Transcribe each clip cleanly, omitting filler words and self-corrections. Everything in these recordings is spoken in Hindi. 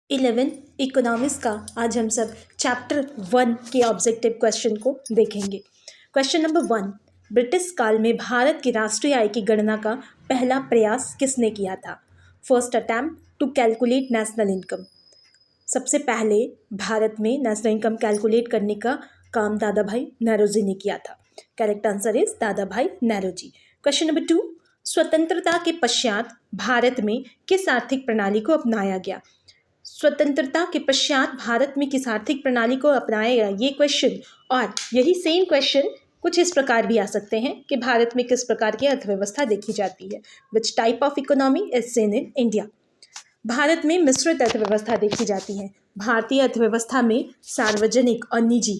11 इकोनॉमिक्स का आज हम सब चैप्टर 1 के ऑब्जेक्टिव क्वेश्चन को देखेंगे। क्वेश्चन नंबर 1, ब्रिटिश काल में भारत की राष्ट्रीय आय की गणना का पहला प्रयास किसने किया था? First attempt to calculate national income. सबसे पहले भारत में नेशनल इनकम कैलकुलेट करने का काम दादा भाई नौरोजी ने किया था। करेक्ट आंसर इज दादा भाई नौरोजी। क्वेश्चन नंबर 2, स्वतंत्रता के पश्चात भारत में किस आर्थिक प्रणाली को अपनाया गया? स्वतंत्रता के पश्चात भारत में किस आर्थिक प्रणाली को अपनाया गया, ये क्वेश्चन और यही सेम क्वेश्चन कुछ इस प्रकार भी आ सकते हैं कि भारत में किस प्रकार की अर्थव्यवस्था देखी जाती है। Which type of economy is seen in India? Bharat में मिश्रित अर्थव्यवस्था देखी जाती है। भारतीय अर्थव्यवस्था में सार्वजनिक और निजी,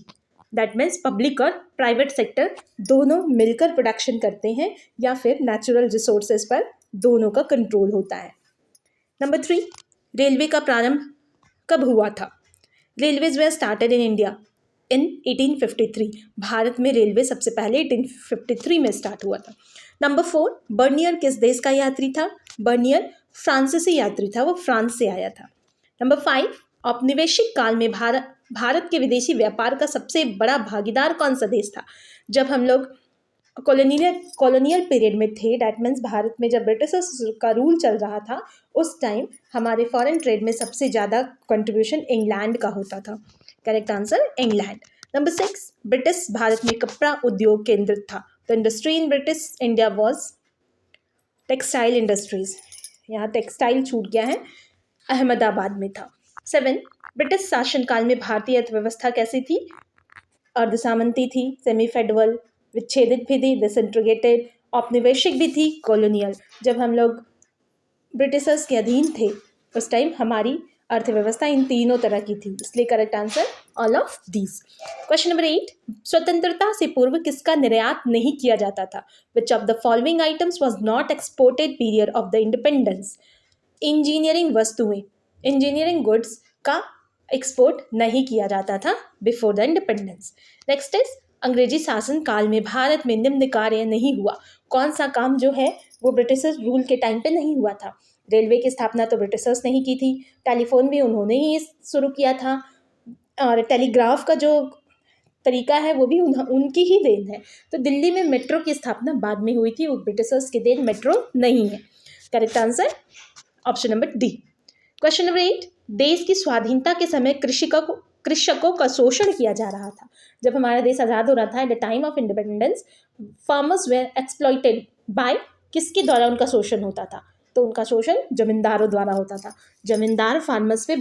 दैट मीन्स पब्लिक और प्राइवेट सेक्टर दोनों मिलकर प्रोडक्शन करते हैं या फिर नेचुरल रिसोर्सेज पर दोनों का कंट्रोल होता है। नंबर 3, रेलवे का प्रारंभ कब हुआ था? Railways way started in India in 1853। Bharat में रेलवे सबसे पहले 1853 में स्टार्ट हुआ था। नंबर 4, बर्नियर किस देश का यात्री था? बर्नियर फ्रांसीसी यात्री था, वो फ्रांस से आया था। नंबर 5, औपनिवेशिक काल में भारत के विदेशी व्यापार का सबसे बड़ा भागीदार कौन सा देश था? जब हम लोग कॉलोनियल पीरियड में थे, डैट मीन्स भारत में जब ब्रिटिशर्स का रूल चल रहा था, उस टाइम हमारे फॉरेन ट्रेड में सबसे ज़्यादा कंट्रीब्यूशन इंग्लैंड का होता था। Correct answer England. Number 6, British Bharat में कपड़ा उद्योग केंद्रित था। The industry in British India was textile industries. यहाँ टेक्सटाइल छूट गया है, अहमदाबाद में था। 7, ब्रिटिश शासनकाल में भारतीय अर्थव्यवस्था कैसी थी? अर्धसामंती थी, सेमी फेडरल, विच्छेदित भी थी, डिसइंटीग्रेटेड, औपनिवेशिक भी थी, कॉलोनियल। जब हम लोग ब्रिटिशर्स के अधीन थे उस टाइम हमारी अर्थव्यवस्था इन तीनों तरह की थी, इसलिए correct answer all of these. Question number 8, स्वतंत्रता से पूर्व किसका निर्यात नहीं किया जाता था? Which of the following items was not exported period of the independence? Engineering वस्तुएं, इंजीनियरिंग गुड्स का एक्सपोर्ट नहीं किया जाता था before the independence. Next is अंग्रेजी शासन काल में भारत में निम्न कार्य नहीं हुआ। कौन सा काम जो है वो ब्रिटिशर्स रूल के टाइम पे नहीं हुआ था? रेलवे की स्थापना तो ब्रिटिशर्स ने ही की थी, टेलीफोन भी उन्होंने ही शुरू किया था, और टेलीग्राफ का जो तरीका है वो भी उनकी ही देन है। तो दिल्ली में मेट्रो की स्थापना बाद में हुई थी, वो ब्रिटिशर्स की देन मेट्रो नहीं है। Correct answer option number D. Question number 8, देश की स्वाधीनता के समय कृषकों का शोषण किया जा रहा था। जब हमारा देश आज़ाद हो रहा था, at the time of independence, farmers were exploited by, किसके द्वारा उनका शोषण होता था? तो उनका शोषण जमींदारों द्वारा होता था। जमींदार फार्मर्स पे